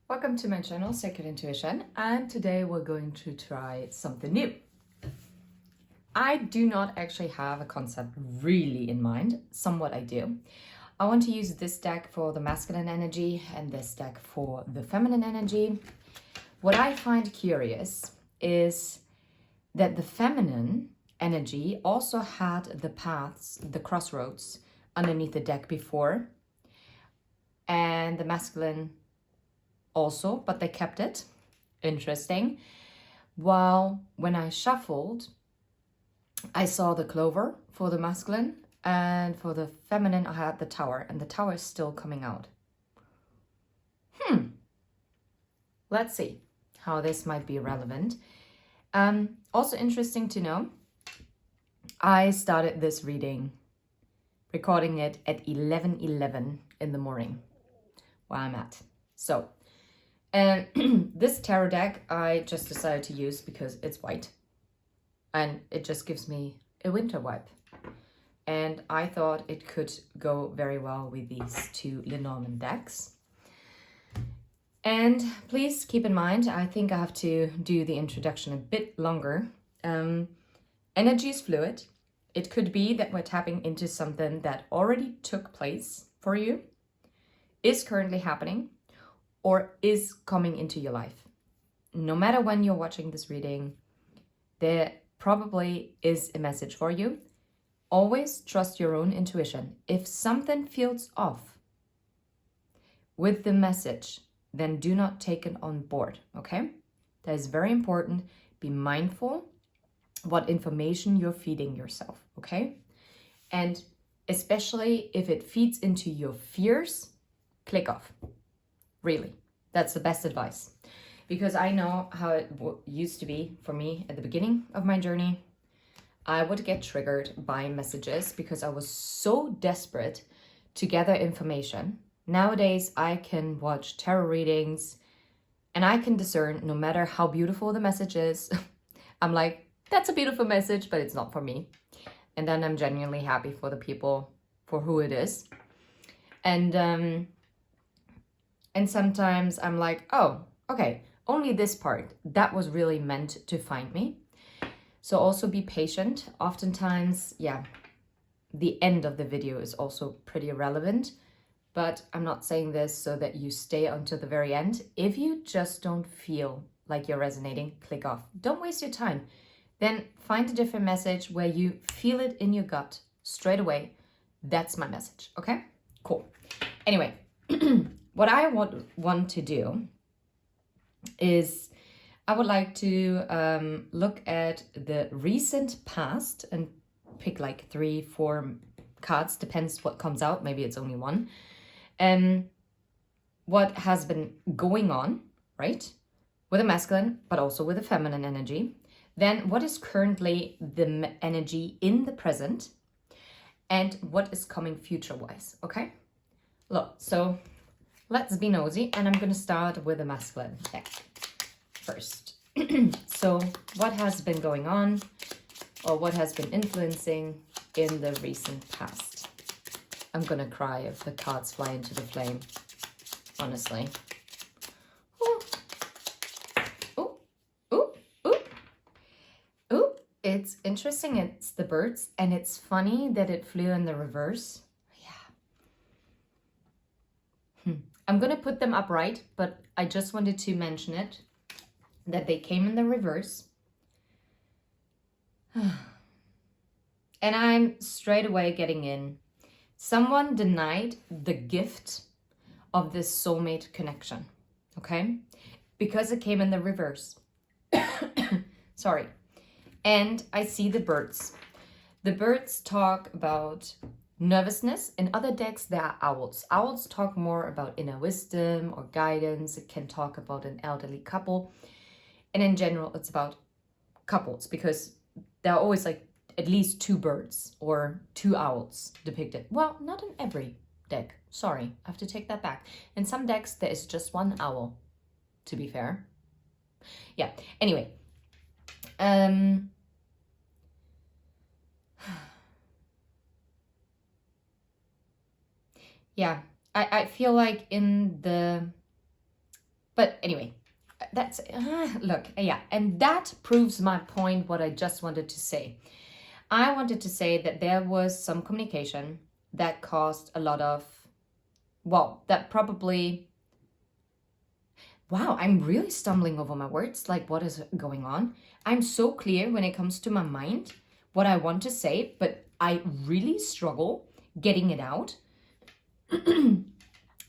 Welcome to my channel, Sacred Intuition, and today we're going to try something new. I do not actually have a concept really in mind, somewhat I do. I want to use this deck for the masculine energy and this deck for the feminine energy. What I find curious is that the feminine energy also had the paths, the crossroads underneath the deck before, and the masculine also, but they kept it. Interesting. While when I shuffled, I saw the clover for the masculine, and for the feminine I had the tower, and the tower is still coming out. Let's see how this might be relevant. Also interesting to know, I started this reading, recording it at 11:11 in the morning, where I'm at. So, and this tarot deck I just decided to use because it's white and it just gives me a winter vibe. And I thought it could go very well with these two Lenormand decks. And please keep in mind, I think I have to do the introduction a bit longer. Energy is fluid. It could be that we're tapping into something that already took place for you, is currently happening, or is coming into your life. No matter when you're watching this reading, there probably is a message for you. Always trust your own intuition. If something feels off with the message, then do not take it on board, okay? That is very important. Be mindful what information you're feeding yourself, okay? And especially if it feeds into your fears, click off. Really, that's the best advice. Because I know how it used to be for me at the beginning of my journey. I would get triggered by messages because I was so desperate to gather information. Nowadays, I can watch tarot readings and I can discern, no matter how beautiful the message is, I'm like, that's a beautiful message, but it's not for me. And then I'm genuinely happy for the people for who it is. And sometimes I'm like, oh, okay, only this part, that was really meant to find me. So also be patient. Oftentimes, yeah, the end of the video is also pretty relevant, but I'm not saying this so that you stay until the very end. If you just don't feel like you're resonating, click off. Don't waste your time. Then find a different message where you feel it in your gut straight away. That's my message, okay? Cool. Anyway, what I want to do is I would like to look at the recent past and pick like 3-4 cards, depends what comes out, maybe it's only one, and what has been going on, right, with a masculine, but also with a feminine energy. Then what is currently the energy in the present, and what is coming future-wise, okay? Look, so let's be nosy, and I'm going to start with a masculine deck first. So what has been going on, or what has been influencing in the recent past? I'm going to cry if the cards fly into the flame, honestly. Ooh. Ooh. Ooh. Ooh. Ooh. It's interesting. It's the birds, and it's funny that it flew in the reverse. I'm going to put them upright, but I just wanted to mention it, that they came in the reverse. And I'm straight away getting in. Someone denied the gift of this soulmate connection, okay? Because it came in the reverse. Sorry. And I see the birds. The birds talk about nervousness. In other decks, there are owls. Owls talk more about inner wisdom or guidance. It can talk about an elderly couple. And in general, it's about couples because there are always like at least 2 birds or 2 owls depicted. Well, not in every deck. Sorry, I have to take that back. In some decks, there is just 1 owl, to be fair. Yeah, anyway. Yeah, I feel like in the But anyway, that's, look, yeah. And that proves my point, what I just wanted to say. I wanted to say that there was some communication that caused a lot of, well, that probably, wow, I'm really stumbling over my words. Like, what is going on? I'm so clear when it comes to my mind, what I want to say, but I really struggle getting it out.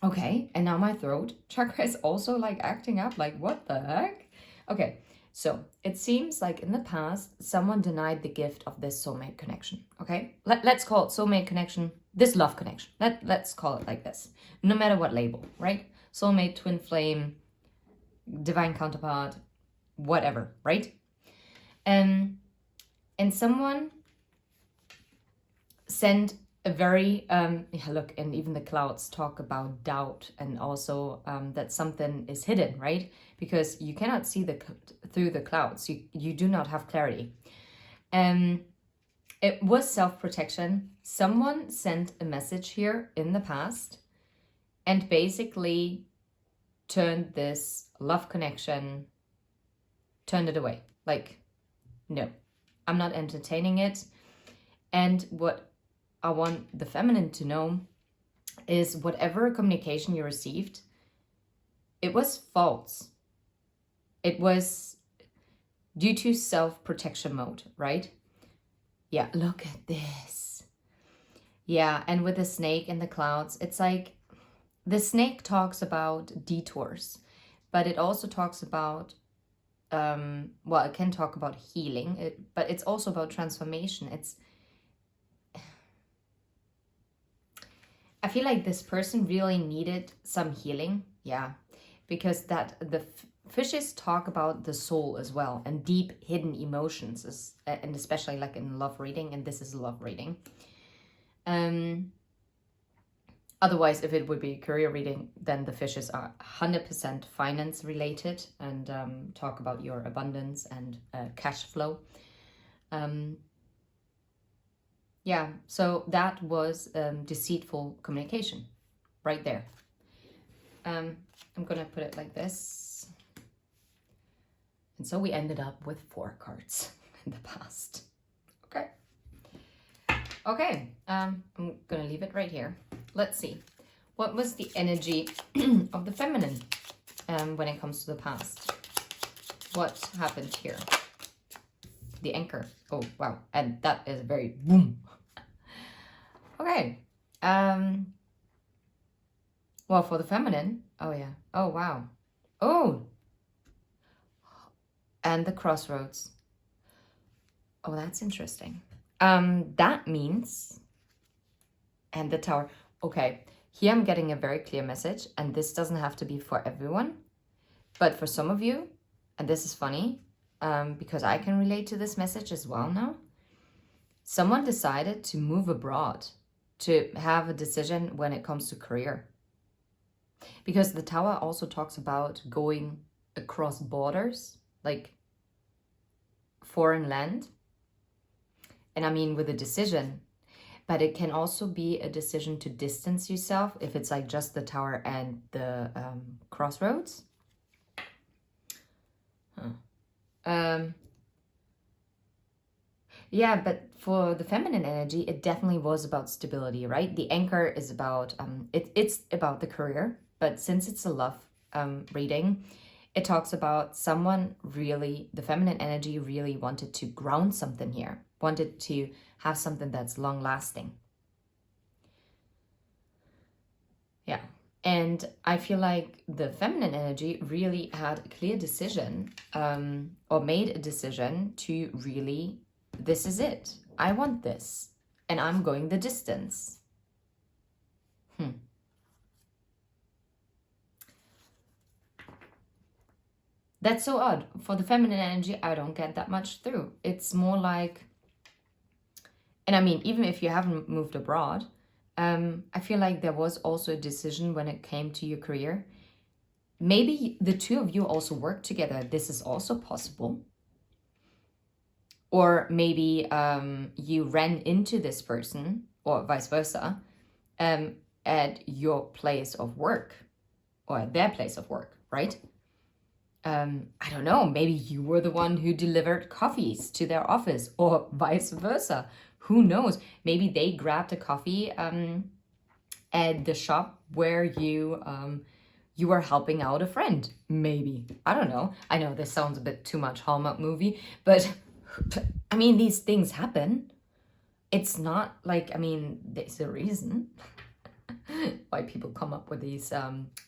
Okay, and now my throat chakra is also like acting up, like, what the heck? Okay, so it seems like in the past, someone denied the gift of this soulmate connection, okay? Let's call it soulmate connection, this love connection. Let's call it like this, no matter what label, right? Soulmate, twin flame, divine counterpart, whatever, right? And someone sent a very, yeah, look, and even the clouds talk about doubt, and also that something is hidden, right? Because you cannot see through the clouds. You do not have clarity. It was self-protection. Someone sent a message here in the past and basically turned this love connection, turned it away. Like, no, I'm not entertaining it. And what I want the feminine to know is whatever communication you received, it was false. It was due to self-protection mode, right? Yeah, look at this. Yeah, and with the snake in the clouds, it's like the snake talks about detours, but it also talks about, well, it can talk about healing, but it's also about transformation. I feel like this person really needed some healing, yeah, because that the fishes talk about the soul as well, and deep hidden emotions, and especially like in love reading, and this is a love reading. Otherwise, if it would be a career reading, then the fishes are 100% finance related and talk about your abundance and cash flow. Yeah, so that was deceitful communication right there. I'm gonna put it like this. And so we ended up with 4 cards in the past. Okay. Okay, I'm gonna leave it right here. Let's see. What was the energy of the feminine when it comes to the past? What happened here? The anchor. Oh, wow. And that is very boom. Okay. Well, for the feminine, oh yeah. Oh, wow. Oh. And the crossroads. Oh, that's interesting. That means, and the tower. Okay, here I'm getting a very clear message, and this doesn't have to be for everyone, but for some of you, and this is funny, because I can relate to this message as well now. Someone decided to move abroad, to have a decision when it comes to career. Because the tower also talks about going across borders, like foreign land. And I mean with a decision, but it can also be a decision to distance yourself if it's like just the tower and the crossroads. Yeah, but for the feminine energy, it definitely was about stability, right? The anchor is about, it's about the career, but since it's a love reading, it talks about someone really, the feminine energy really wanted to ground something here, wanted to have something that's long lasting. Yeah. And I feel like the feminine energy really had a clear decision, or made a decision to really, this is it. I want this, and I'm going the distance. That's so odd. For the feminine energy, I don't get that much through. It's more like, and I mean, even if you haven't moved abroad, I feel like there was also a decision when it came to your career. Maybe the two of you also work together. This is also possible. Or maybe you ran into this person, or vice versa, at your place of work, or at their place of work, right? I don't know, maybe you were the one who delivered coffees to their office or vice versa. Who knows? Maybe they grabbed a coffee at the shop where you were helping out a friend. Maybe. I don't know. I know this sounds a bit too much Hallmark movie, but I mean, these things happen. It's not like, I mean, there's a reason why people come up with these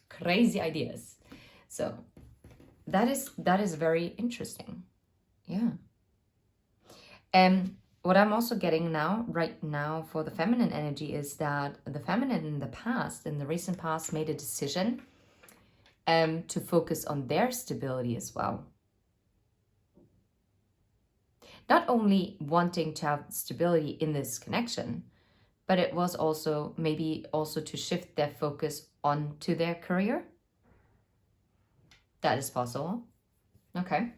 crazy ideas. So that is very interesting. Yeah. And what I'm also getting right now for the feminine energy is that the feminine in the past, in the recent past, made a decision to focus on their stability as well. Not only wanting to have stability in this connection, but it was also maybe also to shift their focus onto their career. That is possible. Okay,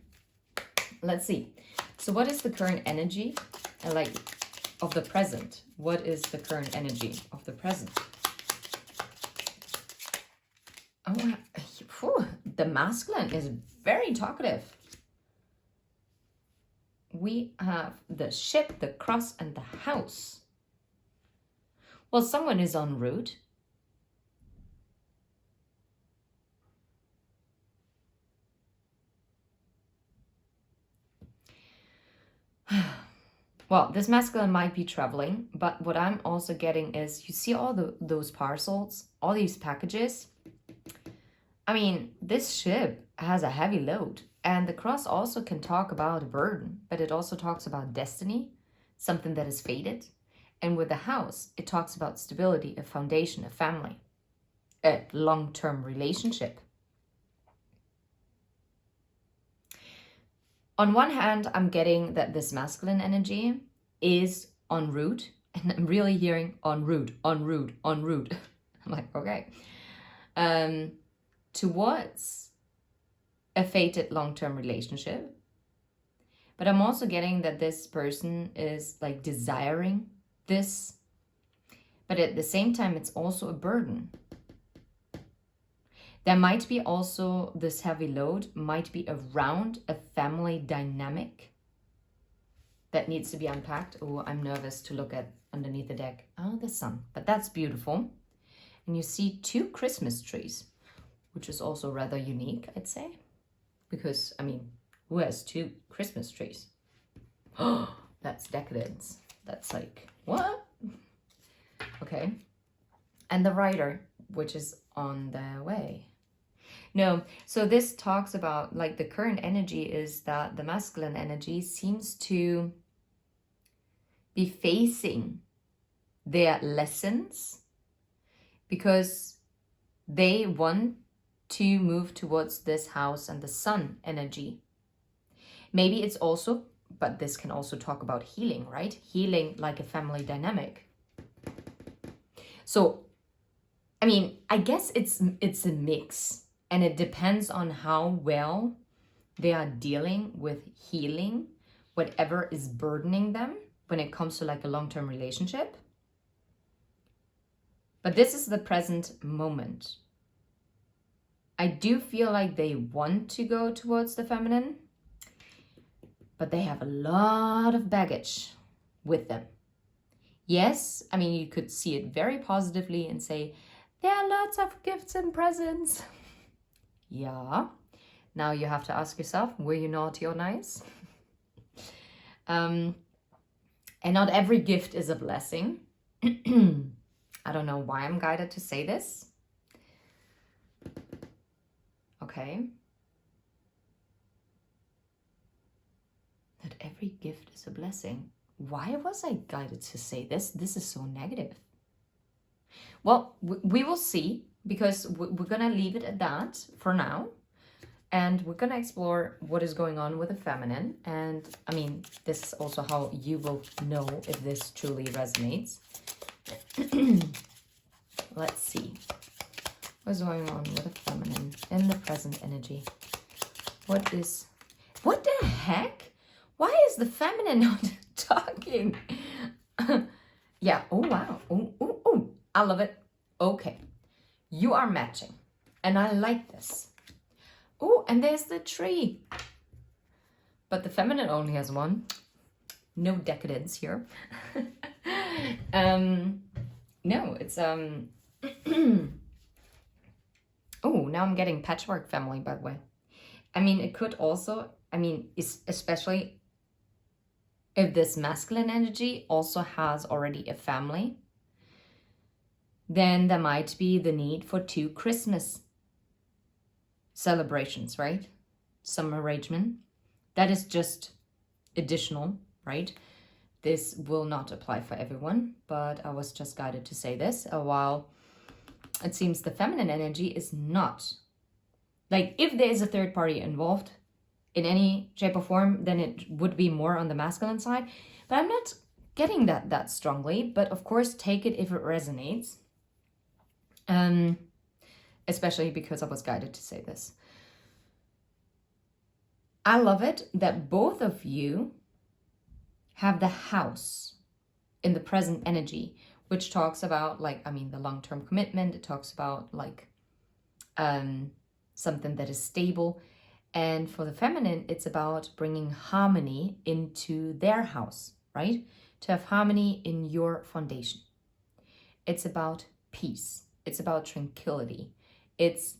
let's see. So what is the current energy of the present? What is the current energy of the present? Oh, whew, the masculine is very talkative. We have the ship, the cross, and the house. Well, someone is en route. Well, this masculine might be traveling, but what I'm also getting is, you see all those parcels, all these packages? I mean, this ship has a heavy load, and the cross also can talk about a burden, but it also talks about destiny, something that is fated. And with the house, it talks about stability, a foundation, a family, a long-term relationship. On one hand, I'm getting that this masculine energy is en route, and I'm really hearing en route, en route, en route. I'm like, okay. Towards a fated long-term relationship. But I'm also getting that this person is like desiring this, but at the same time, it's also a burden. There might be also this heavy load might be around a family dynamic that needs to be unpacked. Oh, I'm nervous to look at underneath the deck. Oh, the sun, but that's beautiful. And you see 2 Christmas trees, which is also rather unique, I'd say. Because, I mean, who has 2 Christmas trees? Oh, that's decadence. That's like, what? Okay. And the rider, which is on the way. No, so this talks about, like, the current energy is that the masculine energy seems to be facing their lessons because they want to move towards this house and the sun energy. Maybe it's also, but this can also talk about healing, right? Healing like a family dynamic. So, I mean, I guess it's a mix, and it depends on how well they are dealing with healing whatever is burdening them when it comes to like a long-term relationship. But this is the present moment. I do feel like they want to go towards the feminine, but they have a lot of baggage with them. Yes, I mean, you could see it very positively and say, there are lots of gifts and presents. Yeah. Now you have to ask yourself, were you naughty or nice? And not every gift is a blessing. I don't know why I'm guided to say this. Okay. Not every gift is a blessing. Why was I guided to say this? This is so negative. Well, we will see, because we're going to leave it at that for now. And we're going to explore what is going on with the feminine. And I mean, this is also how you will know if this truly resonates. Let's see. What's going on with the feminine in the present energy? What the heck? Why is the feminine not talking? Yeah, oh wow. Oh, I love it. Okay, you are matching. And I like this. Oh, and there's the tree. But the feminine only has one. No decadence here. No, it's oh, now I'm getting patchwork family, by the way. I mean, it could also, I mean, especially if this masculine energy also has already a family, then there might be the need for 2 Christmas celebrations, right? Some arrangement. That is just additional, right? This will not apply for everyone, but I was just guided to say this. While it seems the feminine energy is not, like, if there is a third party involved in any shape or form, then it would be more on the masculine side. But I'm not getting that strongly. But of course, take it if it resonates. Especially because I was guided to say this. I love it that both of you have the house in the present energy, which talks about, like, I mean, the long-term commitment. It talks about, like, something that is stable. And for the feminine, it's about bringing harmony into their house, right? To have harmony in your foundation. It's about peace. It's about tranquility. It's,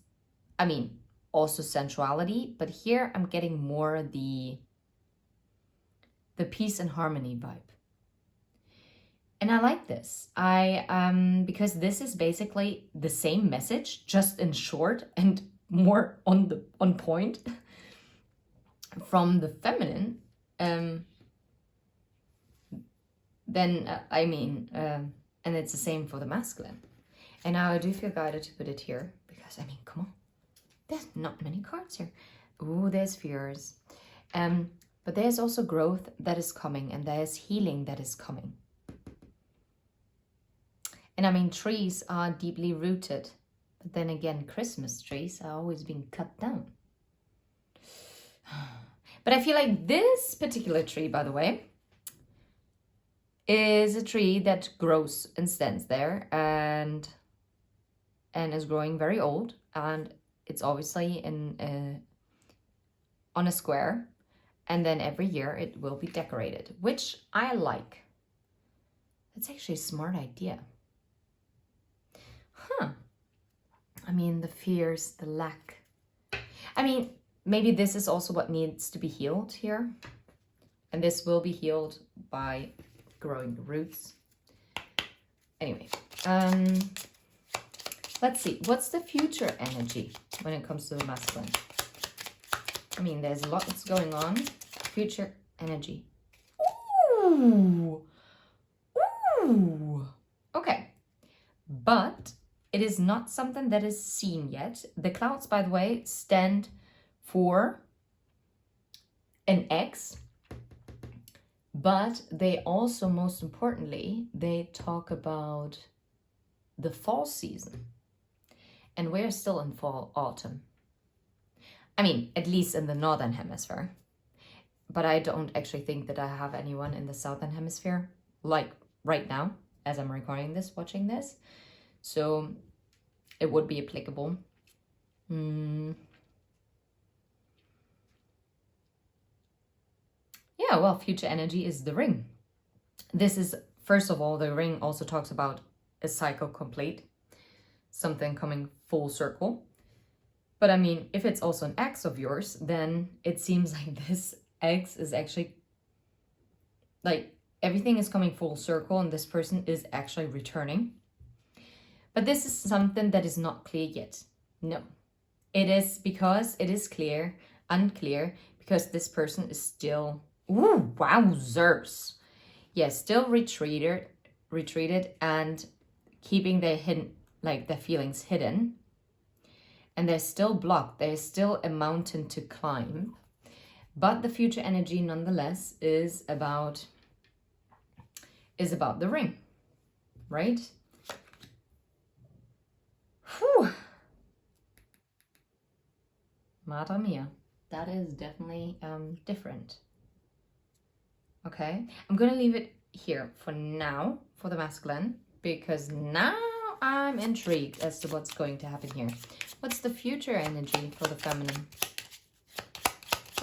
I mean, also sensuality, but here I'm getting more the peace and harmony vibe. And I like this. Because this is basically the same message, just in short and more on point from the feminine. And it's the same for the masculine. And now I do feel guided to put it here because, I mean, come on. There's not many cards here. Ooh, there's fears. But there's also growth that is coming, and there's healing that is coming. And I mean, trees are deeply rooted. But then again, Christmas trees are always being cut down. But I feel like this particular tree, by the way, is a tree that grows and stands there and is growing very old. And it's obviously on a square. And then every year it will be decorated, which I like. That's actually a smart idea. Huh. I mean, the fears, the lack. I mean, maybe this is also what needs to be healed here. And this will be healed by growing the roots. Anyway, let's see. What's the future energy when it comes to the masculine? I mean, there's a lot that's going on. Future energy. Ooh. Ooh. Okay. But it is not something that is seen yet. The clouds, by the way, stand for an X. But they also, most importantly, they talk about the fall season. And we're still in fall, autumn. I mean, at least in the northern hemisphere. But I don't actually think that I have anyone in the southern hemisphere, like right now, as I'm recording this, watching this. So it would be applicable. Yeah, well, future energy is the ring. This is, first of all, the ring also talks about a cycle complete. Something coming full circle. But I mean, if it's also an ex of yours, then it seems like this ex is actually, like, everything is coming full circle and this person is actually returning. But this is something that is not clear yet. No. It is because it is unclear, because this person is still, ooh, wowzers. Yes, still retreated and keeping their feelings hidden. And they're still blocked. There's still a mountain to climb. But the future energy, nonetheless, is about the ring, right? Whew. Madre mia. That is definitely different. Okay. I'm going to leave it here for now for the masculine, because now I'm intrigued as to what's going to happen here. What's the future energy for the feminine?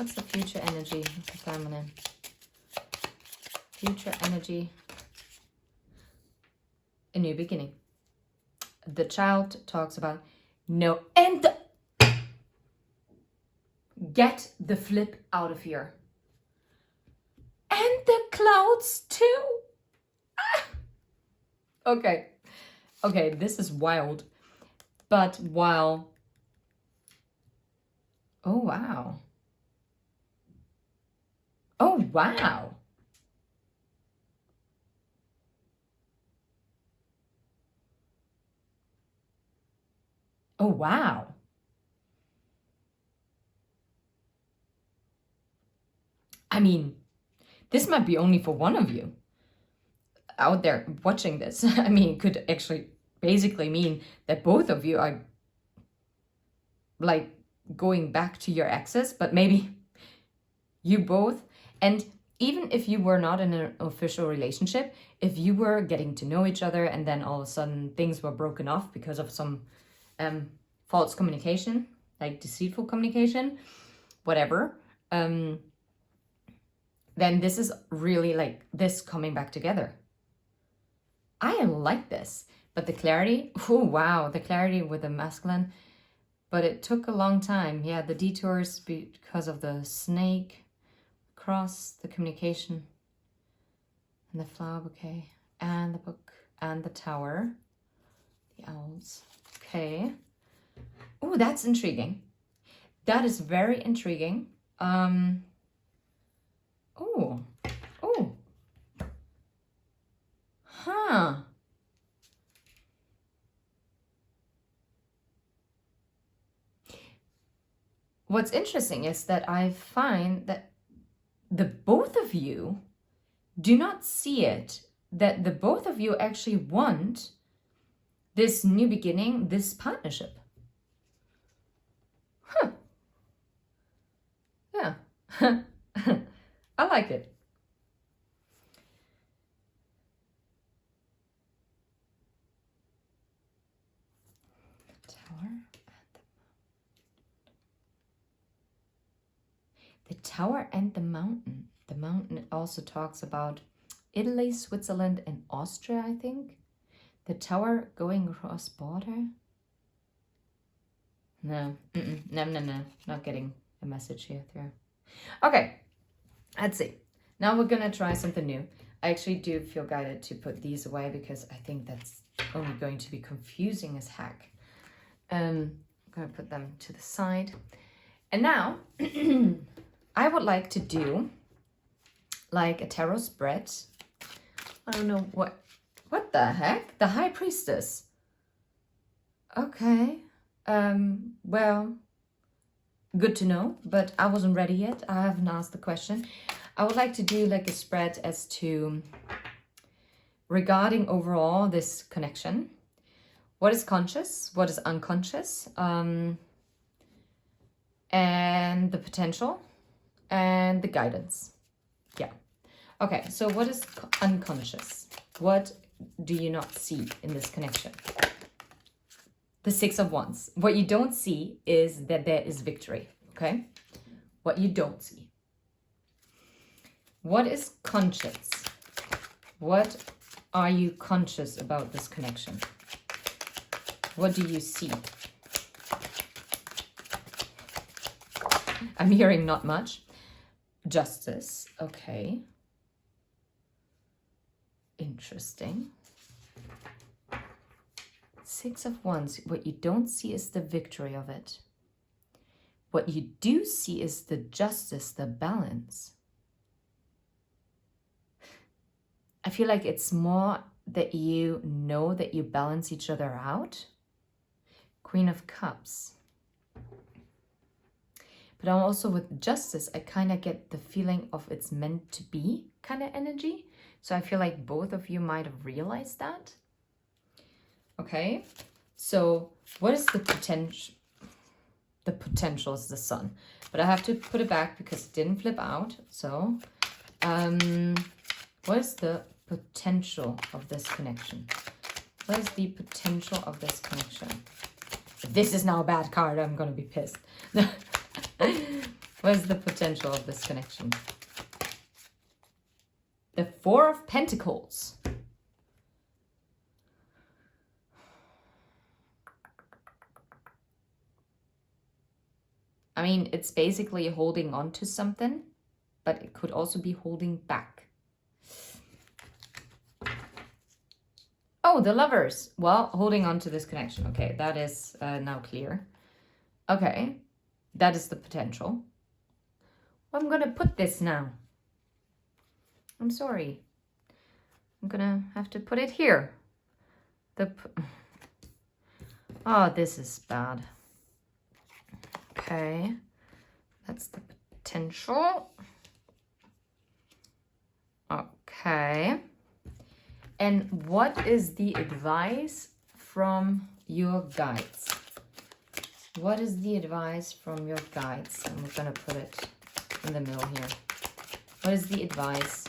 What's the future energy of the feminine? Future energy. A new beginning. The child talks about no, and get the flip out of here. And the clouds too. Ah! Okay, this is wild. But while, oh wow. Oh wow. Oh wow. I mean, this might be only for one of you out there watching this. I mean, it could actually basically mean that both of you are like going back to your exes, but maybe you both. And even if you were not in an official relationship, if you were getting to know each other and then all of a sudden things were broken off because of some false communication, like deceitful communication, whatever, then this is really like this coming back together. I like this. But the clarity, oh wow, the clarity with the masculine, but it took a long time. Yeah, the detours because of the snake, cross, the communication, and the flower bouquet, and the book, and the tower, the owls. Okay. Oh, that's intriguing. That is very intriguing. Oh. Huh. What's interesting is that I find that the both of you do not see it, that the both of you actually want this new beginning, this partnership. Huh. Yeah. I like it. The Tower and the Mountain. The mountain also talks about Italy, Switzerland, and Austria, I think. The tower going across border. No, no, not getting a message here through. Okay, let's see. Now we're gonna try something new. I actually do feel guided to put these away because I think that's only going to be confusing as heck. I'm gonna put them to the side. And now, I would like to do like a tarot spread. I don't know what the heck? The High Priestess. Okay. Well, good to know, but I wasn't ready yet. I haven't asked the question. I would like to do like a spread as to regarding overall this connection. What is conscious? What is unconscious? And the potential and the guidance. Yeah. Okay, so what is unconscious? What do you not see in this connection? The Six of Wands. What you don't see is that there is victory, okay? What you don't see. What is conscious? What are you conscious about this connection? What do you see? I'm hearing not much. Justice, okay. Interesting. Six of Wands, what you don't see is the victory of it. What you do see is the justice, the balance. I feel like it's more that you know that you balance each other out. Queen of Cups. But also with justice, I kind of get the feeling of it's meant to be kind of energy. So I feel like both of you might have realized that. Okay, so what is the potential? The potential is the Sun. But I have to put it back because it didn't flip out. So what is the potential of this connection? What is the potential of this connection? If this is now a bad card, I'm going to be pissed. What is the potential of this connection? The Four of Pentacles. I mean, it's basically holding on to something, but it could also be holding back. Oh, the Lovers. Well, holding on to this connection. Okay, that is now clear. Okay, that is the potential. I'm gonna put this now. I'm sorry. I'm gonna have to put it here. Oh, this is bad. Okay, that's the potential. Okay. And what is the advice from your guides? What is the advice from your guides? I'm gonna put it in the middle here. What is the advice?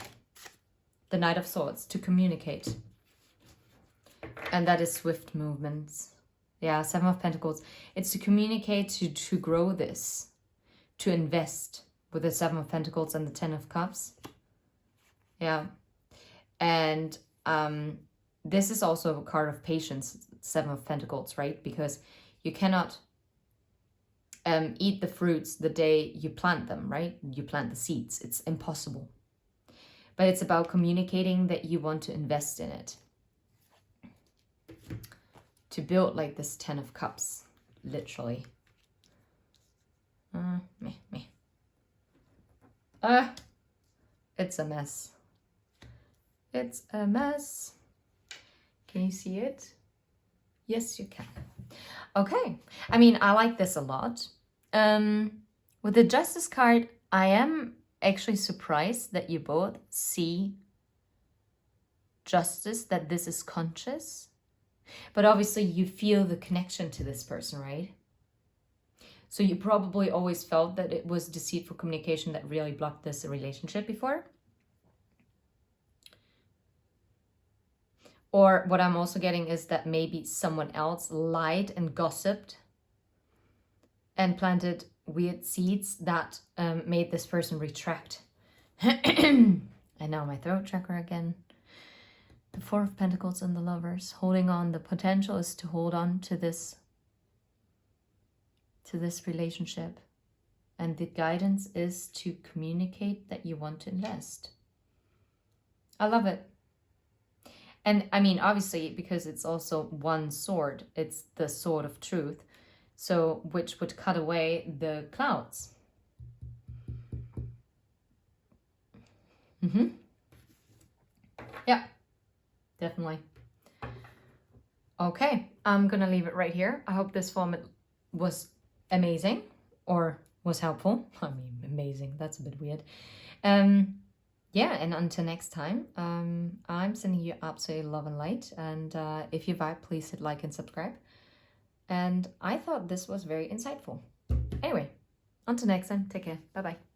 The Knight of Swords, to communicate. And that is swift movements. Yeah, Seven of Pentacles. It's to communicate, to grow this, to invest with the Seven of Pentacles and the Ten of Cups. Yeah. And this is also a card of patience, Seven of Pentacles, right? Because you cannot eat the fruits the day you plant them, right? You plant the seeds. It's impossible. But it's about communicating that you want to invest in it. To build like this Ten of Cups, literally. It's a mess. It's a mess. Can you see it? Yes, you can. Okay. I mean, I like this a lot. With the Justice card, I am actually surprised that you both see justice, that this is conscious. But obviously you feel the connection to this person, right? So you probably always felt that it was deceitful communication that really blocked this relationship before. Or what I'm also getting is that maybe someone else lied and gossiped and planted weird seeds that made this person retract. And now my throat chakra again. The Four of Pentacles and the Lovers. Holding on. The potential is to hold on to this relationship. And the guidance is to communicate that you want to invest. I love it. And I mean, obviously, because it's also one sword, it's the sword of truth. So, which would cut away the clouds. Yeah, definitely. Okay, I'm gonna leave it right here. I hope this format was amazing or was helpful. I mean, amazing, that's a bit weird. Yeah, and until next time, I'm sending you absolutely love and light. And if you vibe, please hit like and subscribe. And I thought this was very insightful. Anyway, until next time, take care. Bye-bye.